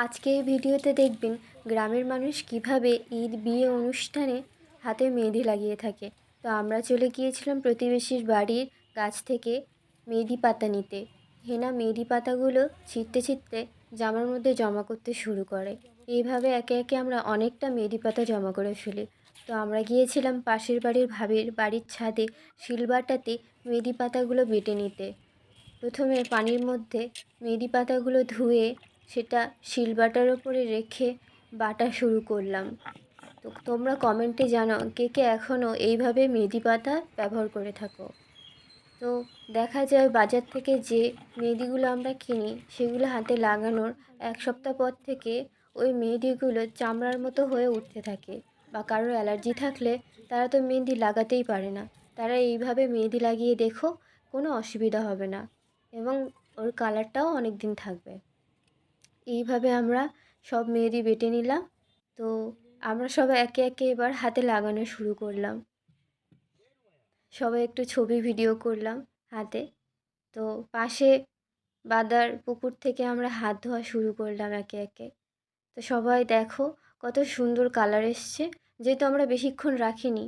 আজকে এই ভিডিওতে দেখবেন গ্রামের মানুষ কিভাবে ঈদ বিয়ে অনুষ্ঠানে হাতে মেহেদি লাগিয়ে থাকে। তো আমরা চলে গিয়েছিলাম প্রতিবেশীর বাড়ির গাছ থেকে মেহেদি পাতা নিতে। হেনা মেহেদি পাতাগুলো ছিঁড়তে ছিঁড়তে জামার মধ্যে জমা করতে শুরু করে। এইভাবে একে একে আমরা অনেকটা মেহেদি পাতা জমা করে ফেলি। তো আমরা গিয়েছিলাম পাশের বাড়ির ভাবির বাড়ির ছাদে শিলবাটাতে মেহেদি পাতাগুলো বেটে নিতে। প্রথমে পানির মধ্যে মেহেদি পাতাগুলো ধুয়ে সেটা শিলবাটার ওপরে রেখে বাটা শুরু করলাম। তো তোমরা কমেন্টে জানাও কে কে এখনও এইভাবে মেহেদি পাতা ব্যবহার করে থাকো। তো দেখা যায় বাজার থেকে যে মেহেদিগুলো আমরা কিনি সেগুলো হাতে লাগানোর এক সপ্তাহ পর থেকে ওই মেহেদিগুলো চামড়ার মতো হয়ে উঠতে থাকে, বা কারোর অ্যালার্জি থাকলে তারা তো মেহেদি লাগাতেই পারে না। তারা এইভাবে মেহেদি লাগিয়ে দেখো, কোনো অসুবিধা হবে না এবং ওর কালারটাও অনেক দিন থাকবে। এইভাবে আমরা সব মেহেদি বেটে নিলাম। তো আমরা সবাই একে একে এবার হাতে লাগানো শুরু করলাম। সবাই একটু ছবি ভিডিও করলাম হাতে। তো পাশে বাদার পুকুর থেকে আমরা হাত ধোয়া শুরু করলাম একে একে। তো সবাই দেখো কত সুন্দর কালার এসছে, যেহেতু আমরা বেশিক্ষণ রাখিনি